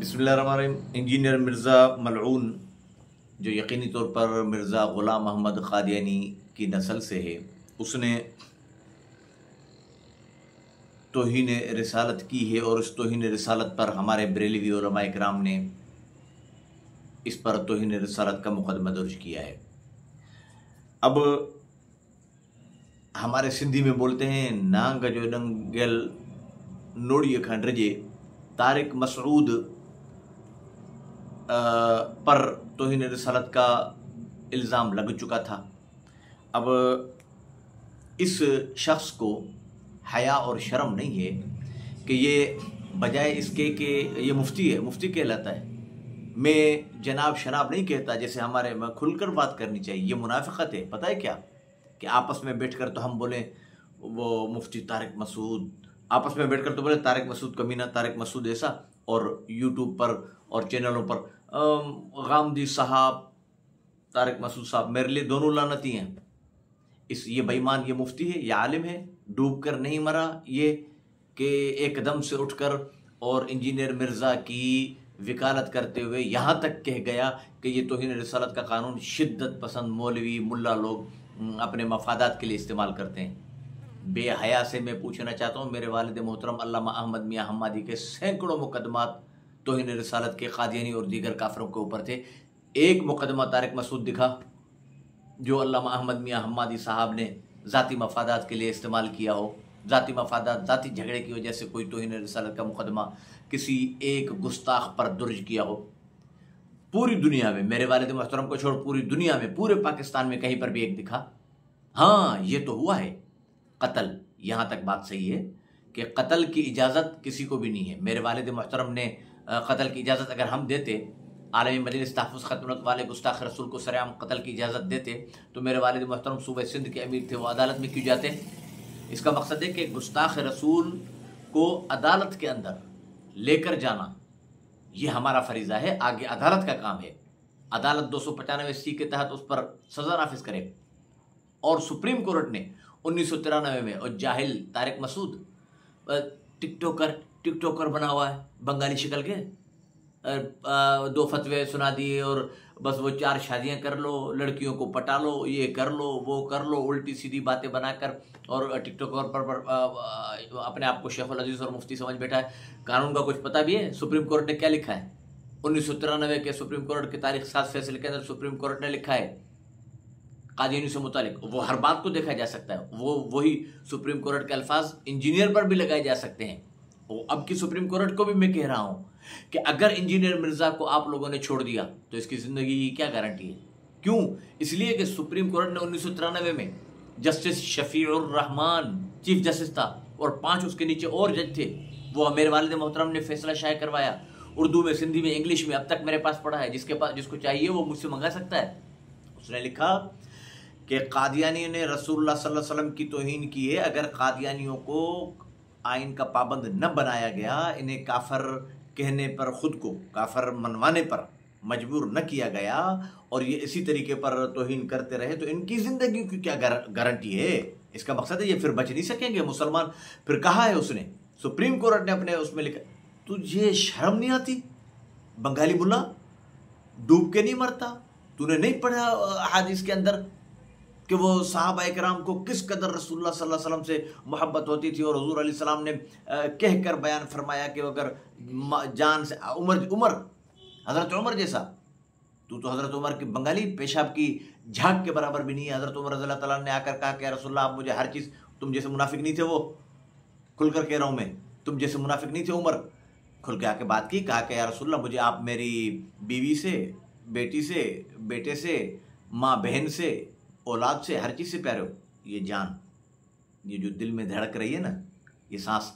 बिस्मिल्लाहिर्रहमानिर्रहीम। इंजीनियर मिर्ज़ा मलऊन जो यकीनी तौर पर मिर्ज़ा ग़ुलाम अहमद क़ादियानी की नस्ल से है, उसने तौहीन रिसालत की है और इस तौहीन रिसालत पर हमारे बरेलवी उलमा इकराम ने इस पर तौहीन रिसालत का मुकदमा दर्ज किया है। अब हमारे सिंधी में बोलते हैं नांग जो डंगल नोड़िए खंडरजे तारिक मसऊद पर तौहीन रिसालत का इल्ज़ाम लग चुका था। अब इस शख्स को हया और शर्म नहीं है कि ये बजाय इसके कि ये मुफ्ती है, मुफ्ती कहलाता है। मैं जनाब शनाब नहीं कहता, जैसे हमारे में खुलकर बात करनी चाहिए। ये मुनाफिकत है। पता है क्या कि आपस में बैठकर तो हम बोले वो मुफ्ती तारिक मसूद, आपस में बैठकर तो बोले तारिक मसूद कमीना, तारिक मसूद ऐसा, और यूट्यूब पर और चैनलों पर गामदी साहब, तारिक मसूद साहब, मेरे लिए दोनों लानती हैं। ये बेईमान, ये मुफ्ती है, ये आलिम है, डूब कर नहीं मरा ये कि एकदम से उठकर और इंजीनियर मिर्ज़ा की वकालत करते हुए यहाँ तक कह गया कि ये तौहीन रिसालत का कानून शिद्दत पसंद मौलवी मुल्ला लोग अपने मफादात के लिए इस्तेमाल करते हैं। बेहया से मैं पूछना चाहता हूँ, मेरे वालिद मोहतरम अल्लामा अहमद मियाँ हम्मादी के सैकड़ों मुकदमात तौहीन रिसालत के कादियानी और दीगर काफिरों के ऊपर थे। एक मुकदमा तारिक मसूद दिखा जो अल्लामा अहमद मियाँ हम्मादी साहब ने ज़ाती मफादात के लिए इस्तेमाल किया हो, ज़ाती मफादात, ज़ाती झगड़े की वजह से कोई तौहीन रिसालत का मुकदमा किसी एक गुस्ताख पर दर्ज किया हो। पूरी दुनिया में, मेरे वालिद मोहतरम को छोड़ पूरी दुनिया में, पूरे पाकिस्तान में कहीं पर भी एक दिखा? हाँ, ये तो हुआ है कत्ल। यहाँ तक बात सही है कि कत्ल की इजाज़त किसी को भी नहीं है। मेरे वालिद मोहतरम ने कत्ल की इजाज़त अगर हम देते, आलमी मजलिस तहफ़्फ़ुज़ ख़त्म वाले गुस्ताख रसूल को सरेआम कत्ल की इजाज़त देते, तो मेरे वालिद मोहतरम सूबे सिंध के अमीर थे, वो अदालत में क्यों जाते? इसका मकसद है कि गुस्ताख रसूल को अदालत के अंदर लेकर जाना ये हमारा फरीज़ा है, आगे अदालत का काम है। अदालत 295C के तहत उस पर सज़ा नाफिज करे। और सुप्रीम कोर्ट ने 1993 में, और जाहिल तारिक मसूद टिकटॉकर बना हुआ है, बंगाली शक्ल के, 2 फतवे सुना दिए और बस वो 4 शादियां कर लो, लड़कियों को पटा लो, ये कर लो, वो कर लो, उल्टी सीधी बातें बनाकर, और टिकटॉकर पर अपने आप को शेखुल अजीज़ और मुफ्ती समझ बैठा है। कानून का कुछ पता भी है? सुप्रीम कोर्ट ने क्या लिखा है? 1993 के सुप्रीम कोर्ट की तारीख 7 फैसले के अंदर सुप्रीम कोर्ट ने लिखा है कादियानी से मुतालिक, वो हर बात को देखा जा सकता है, वही सुप्रीम कोर्ट के अल्फाज इंजीनियर पर भी लगाए जा सकते हैं। अब की सुप्रीम कोर्ट को भी मैं कह रहा हूं कि अगर इंजीनियर मिर्जा को आप लोगों ने छोड़ दिया तो इसकी जिंदगी की क्या गारंटी है? क्यों? इसलिए कि सुप्रीम कोर्ट ने 1993 में justice Shafiur Rahman chief justice था और 5 उसके नीचे और जज थे, वो मेरे वालिद मोहतरम ने फैसला शाये करवाया, उर्दू में, सिंधी में, इंग्लिश में, अब तक मेरे पास पढ़ा है। जिसके पास, जिसको चाहिए वो मुझसे मंगा सकता है। उसने लिखा कि कादियानी ने रसूलुल्लाह सल्लल्लाहु अलैहि वसल्लम की तौहीन की है। अगर कादियानियों को आइन का पाबंद न बनाया गया, इन्हें काफर कहने पर, खुद को काफर मनवाने पर मजबूर न किया गया और ये इसी तरीके पर तौहीन करते रहे, तो इनकी जिंदगी की क्या गारंटी है? इसका मकसद है ये फिर बच नहीं सकेंगे मुसलमान। फिर कहा है उसने, सुप्रीम कोर्ट ने अपने उसमें लिखा, तुझे शर्म नहीं आती? बंगाली मुल्ला, डूब के नहीं मरता? तूने नहीं पढ़ा हदीस के अंदर कि वो सहाबा इकराम को किस कदर रसूलुल्लाह सल्लल्लाहु अलैहि वसल्लम से मोहब्बत होती थी, और हुजूर अलैहि सलाम ने कहकर बयान फरमाया कि अगर जान से उमर हज़रत उमर जैसा, तू तो हज़रत उमर की बंगाली पेशाब की झाग के बराबर भी नहीं है। हज़रत उमर रज़ियल्लाहु तआला ने आकर कहा कि या रसूलल्लाह, आप मुझे हर चीज़, तुम जैसे मुनाफिक नहीं थे, वो खुलकर कह रहा हूँ मैं, तुम जैसे मुनाफिक नहीं थे उमर। खुल के आके बात की, कहा कि या रसूलल्लाह, मुझे आप मेरी बीवी से, बेटी से, बेटे से, माँ बहन से, औलाद से, हर चीज़ से प्यारे हो। ये जान, ये जो दिल में धड़क रही है ना, ये सांस,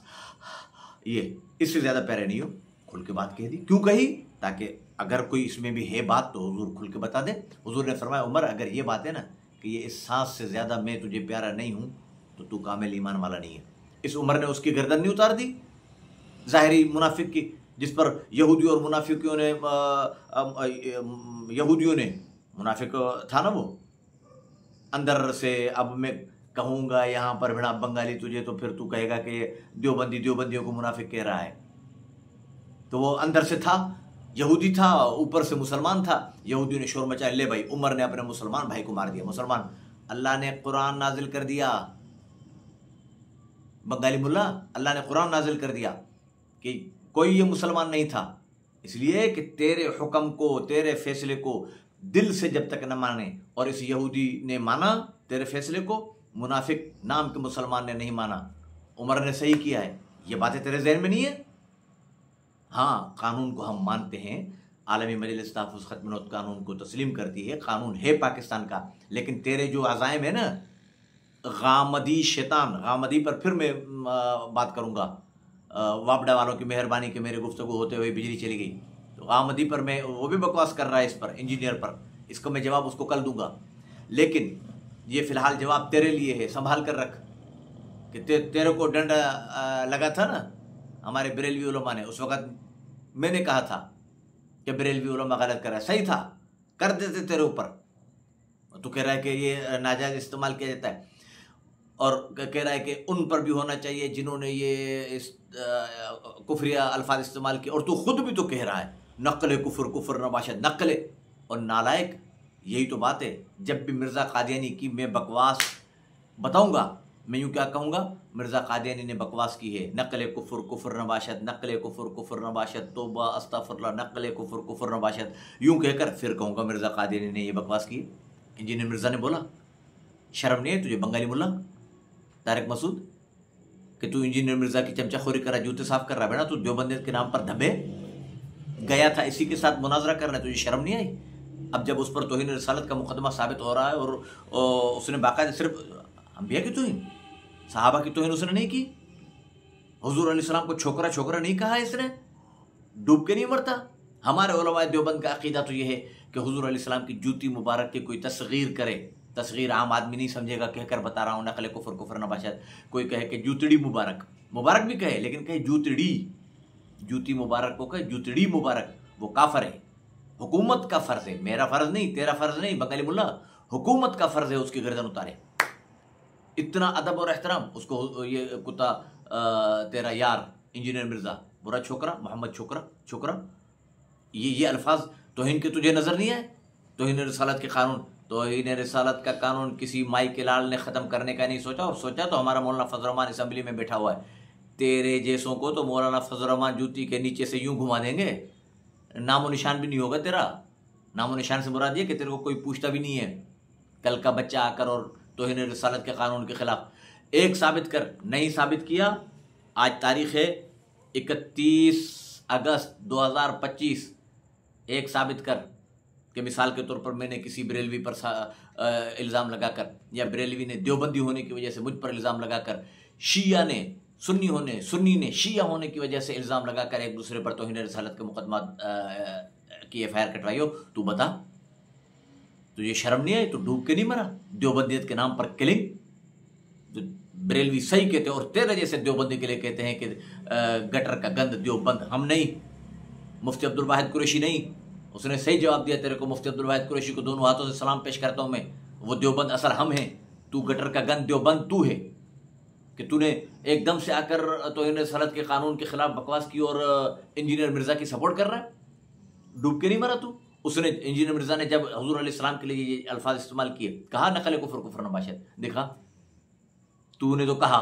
ये इससे ज़्यादा प्यारे नहीं हो। खुल के बात कह दी। क्यों कही? ताकि अगर कोई इसमें भी है बात तो हुजूर खुल के बता दे। हुजूर ने फरमाया, उमर, अगर ये बात है ना कि ये इस सांस से ज़्यादा मैं तुझे प्यारा नहीं हूँ, तो तू कामिल ईमान वाला नहीं है। इस उमर ने उसकी गर्दन नहीं उतार दी ज़ाहिरी मुनाफिक की, जिस पर यहूदियों और मुनाफिकों ने, यहूदियों ने, मुनाफिक था ना वो अंदर से, अब मैं कहूँगा यहाँ पर भिड़ा बंगाली तुझे, तो फिर तू कहेगा कि देवबंदियों को मुनाफिक कह रहा है। तो वो अंदर से था, यहूदी था, ऊपर से मुसलमान था। यहूदी ने शोर मचाया, ले भाई उमर ने अपने मुसलमान भाई को मार दिया। मुसलमान, अल्लाह ने कुरान नाजिल कर दिया, बंगाली मुल्ला, अल्लाह ने कुरान नाजिल कर दिया कि कोई ये मुसलमान नहीं था, इसलिए कि तेरे हुक्म को, तेरे फैसले को दिल से जब तक न माने, और इस यहूदी ने माना तेरे फैसले को, मुनाफिक नाम के मुसलमान ने नहीं माना, उमर ने सही किया है। ये बातें तेरे जहन में नहीं है? हाँ, कानून को हम मानते हैं, आलमी मजलिस तहफ़्फ़ुज़ ख़त्म नौत कानून को तस्लीम करती है, कानून है पाकिस्तान का, लेकिन तेरे जो अज़ाइम है ना, गामदी शैतान, गामदी पर फिर मैं बात करूँगा, वापडा वालों की मेहरबानी कि मेरे गुफ्तगू होते हुए बिजली चली गई, तो गामदी पर मैं, वो भी बकवास कर रहा है इस पर, इंजीनियर पर, इसका मैं जवाब उसको कल दूंगा। लेकिन ये फ़िलहाल जवाब तेरे लिए है, संभाल कर रख कि तेरे को डंडा लगा था ना हमारे बरेलवी उलमा ने, उस वक़्त मैंने कहा था कि बरेलवी उलमा गलत कर रहा है, सही था, कर देते तेरे ऊपर। तो कह रहा है कि ये नाजायज़ इस्तेमाल किया जाता है, और कह रहा है कि उन पर भी होना चाहिए जिन्होंने ये कुफरिया अल्फाज इस्तेमाल किए, और तू खुद भी तो कह रहा है नक़ल कुफर, कुफर नबाशत नक़ल, और नालायक, यही तो बात है। जब भी मिर्ज़ा कादियानी की मैं बकवास बताऊंगा, मैं यूँ क्या कहूँगा, मिर्ज़ा कादियानी ने बकवास की है, नक़ल कुफर, कुफर नबाशत, नक़ल कुफर, कुफर नबाशत, तौबा अस्तग़फिरुल्लाह, नक़ल कुफर, कुफर नबाशत, यूँ कहकर फिर कहूँगा मिर्ज़ा कादियानी ने ये बकवास की। इंजीनियर मिर्ज़ा ने बोला, शर्म नहीं है तुझे बंगाली मुल्ला तारिक मसूद कि तू इंजीनियर मिर्ज़ा की चमचाखोरी कर रहा, जूते साफ कर रहा बेटा, तू देवबंदियत के नाम पर धब्बे गया था इसी के साथ मुनाजरा करना, तुझे शर्म नहीं आई? अब जब उस पर तौहीन रिसालत का मुकदमा साबित हो रहा है, और उसने बाकायदा सिर्फ अंबिया की तौहीन, सहाबा की तौहीन उसने नहीं की, हुजूर अलैहिस्सलाम को छोकरा छोकरा नहीं कहा इसने, डूब के नहीं मरता। हमारे उलमाए देवबंद का अकीदा तो यह है कि हुजूर अलैहिस्सलाम की जूती मुबारक की कोई तस्गीर करे, तस्गीर आम आदमी नहीं समझेगा, कहकर बता रहा हूँ, नक़ल कुफर, कुफर नबाशत, कोई कहे कि जूतड़ी मुबारक, मुबारक भी कहे लेकिन कहे जूतड़ी, जूती मुबारक को कहे जूतड़ी मुबारक, वो काफर है। हुकूमत का फ़र्ज़ है, मेरा फ़र्ज़ नहीं, तेरा फ़र्ज़ नहीं बंगाली मुल्ला, हुकूमत का फ़र्ज़ है उसकी गर्दन उतारे। इतना अदब और एहतराम उसको, ये कुत्ता तेरा यार इंजीनियर मिर्ज़ा, बुरा छोकरा, मोहम्मद छोकरा, छोकरा, ये अल्फाज तौहीन के तुझे नज़र नहीं आए? तौहीन रिसालत के कानून, तौहीन रिसालत का कानून किसी माई के लाल ने ख़त्म करने का नहीं सोचा, और सोचा तो हमारा मौलाना फजल रहमान असम्बली में बैठा हुआ है। तेरे जैसों को तो मौलाना फजल रहमान जूती के नीचे से यूं घुमा देंगे, नामो निशान भी नहीं होगा तेरा। नामो निशान से मुराद ये कि तेरे को कोई पूछता भी नहीं है। कल का बच्चा आकर और तौहीन रिसालत के कानून के खिलाफ एक साबित कर, नहीं साबित किया, आज तारीख है 31 अगस्त 2025, एक साबित कर कि मिसाल के तौर पर मैंने किसी बरेलवी पर इल्ज़ाम लगाकर, या बरेलवी ने देवबंदी होने की वजह से मुझ पर इल्ज़ाम लगाकर, शिया ने सुन्नी ने शिया होने की वजह से इल्ज़ाम लगाकर एक दूसरे पर तौहीन रिसालत के मुकदमा की एफआईआर कटवाई हो, तू बता, तुझे शर्म नहीं आई? तो डूब के नहीं मरा देवबंदियत के नाम पर किलिंग? तो बरेलवी सही कहते हैं, और तेरे जैसे देवबंदी के लिए कहते हैं कि गटर का गंद देवबंद, हम नहीं, मुफ्ती अब्दुल वाहिद कुरैशी नहीं, उसने सही जवाब दिया तेरे को। मुफ्ती अब्दुल वाहिद कुरैशी को दोनों हाथों से सलाम पेश करता हूँ मैं, वो देवबंद असल हम हैं, तू गटर का गंद देवबंद तू है, कि तूने एकदम से आकर तौहीन रिसालत के कानून के खिलाफ बकवास की और इंजीनियर मिर्ज़ा की सपोर्ट कर रहा है। डूब के नहीं मरा तू? उसने, इंजीनियर मिर्ज़ा ने जब हुजूर अलैहिस्सलाम के लिए ये अल्फाज इस्तेमाल किए, कहा नक़ल कुफर, कुफर नबाशत, देखा तूने तो कहा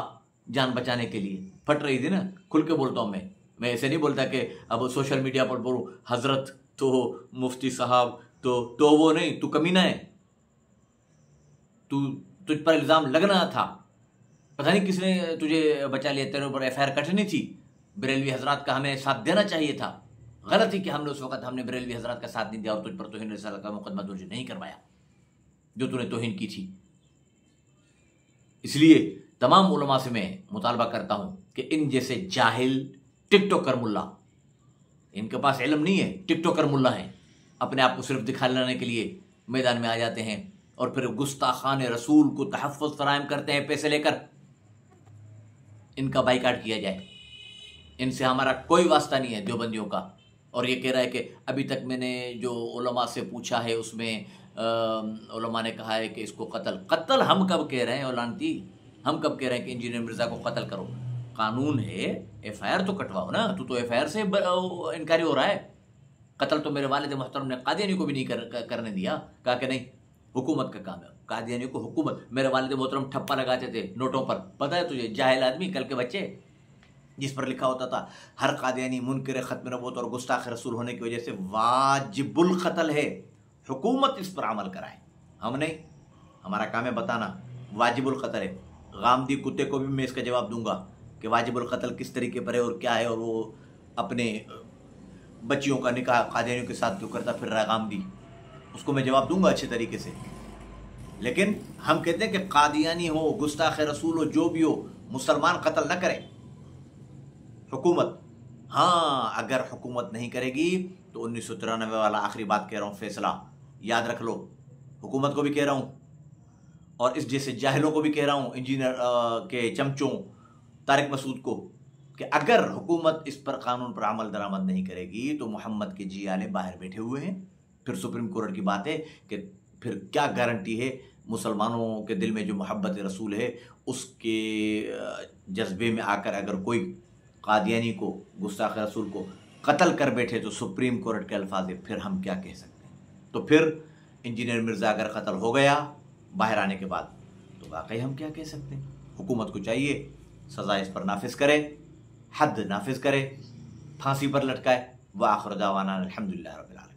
जान बचाने के लिए, फट रही थी ना, खुल के बोलता हूँ मैं ऐसे नहीं बोलता कि अब सोशल मीडिया पर बोलूँ हजरत तो मुफ्ती साहब तो वो नहीं, तू कमीना है, तुझ पर इल्ज़ाम लगना था, पता नहीं किसने तुझे बचा लिया, तेरे ऊपर एफआईआर कटनी थी, बरेलवी हजरात का हमें साथ देना चाहिए था, गलत ही कि हमने उस वक्त बरेलवी हजरात का साथ नहीं दिया और तुझ पर तौहीन रिसालत का मुकदमा दर्ज नहीं करवाया जो तूने तौहीन की थी। इसलिए तमाम उलमा से मैं मुतालबा करता हूँ कि इन जैसे जाहिल टिकटॉकर मुल्ला, इनके पास इल्म नहीं है, टिकटॉकर मुल्ला हैं, अपने आप को सिर्फ दिखा लाने के लिए मैदान में आ जाते हैं और फिर गुस्ताखान रसूल को तहफ़्फ़ुज़ फराहम करते हैं पैसे लेकर। इनका बाइकाट किया जाए, इनसे हमारा कोई वास्ता नहीं है देवबंदियों का। और ये कह रहा है कि अभी तक मैंने जो उलमा से पूछा है उसमें उलमा ने कहा है कि इसको कत्ल हम कब कह रहे हैं औलानती, हम कब कह रहे हैं कि इंजीनियर मिर्ज़ा को कत्ल करो? कानून है, FIR तो कटवाओ ना। तू तो FIR से इनकारी हो रहा है। कत्ल तो मेरे वालिद मोहतरम ने कादियानी को भी नहीं करने दिया, कहा कि नहीं हुकूमत का काम है, कादियानी को हुकूमत। मेरे वालिद मोहतरम ठप्पा लगाते थे नोटों पर, पता है तुझे, जाहिल आदमी, कल के बच्चे, जिस पर लिखा होता था हर कादियानी मुनकर खत्म नबूवत और गुस्ताख रसूल होने की वजह से वाजिबुल कत्ल है, हुकूमत इस पर अमल कराए। हम नहीं, हमारा काम है बताना वाजिबुल कत्ल है। गामदी कुत्ते को भी मैं इसका जवाब दूंगा कि वाजिबुल कत्ल किस तरीके पर है और क्या है, और वो अपने बच्चियों का निकाह कादियानियों के साथ क्यों करता फिर रहा है गामदी, उसको मैं जवाब दूंगा अच्छे तरीके से। लेकिन हम कहते हैं कि कादियानी हो, गुस्ताख रसूल हो, जो भी हो, मुसलमान कत्ल न करे हुकूमत। हाँ, अगर हुकूमत नहीं करेगी तो 1993 वाला आखिरी बात कह रहा हूँ, फैसला याद रख लो। हुकूमत को भी कह रहा हूँ और इस जैसे जाहिलों को भी कह रहा हूँ, इंजीनियर के चमचों तारिक मसूद को, कि अगर हुकूमत इस पर कानून पर अमल दरामद नहीं करेगी तो मोहम्मद के जियाले बाहर बैठे हुए हैं। फिर सुप्रीम कोर्ट की बात है कि फिर क्या गारंटी है मुसलमानों के दिल में जो मोहब्बत रसूल है उसके जज्बे में आकर अगर कोई कादियानी को, गुस्ताख रसूल को कत्ल कर बैठे तो सुप्रीम कोर्ट के अल्फाज है, फिर हम क्या कह सकते हैं। तो फिर इंजीनियर मिर्ज़ा अगर कत्ल हो गया बाहर आने के बाद तो वाकई हम क्या कह सकते हैं। हुकूमत को चाहिए सज़ा इस पर नाफिज करे, हद नाफिज करे, फांसी पर लटकाए। व आखिर दावाना अल्हम्दुलिल्लाह रब्बिल आलमीन।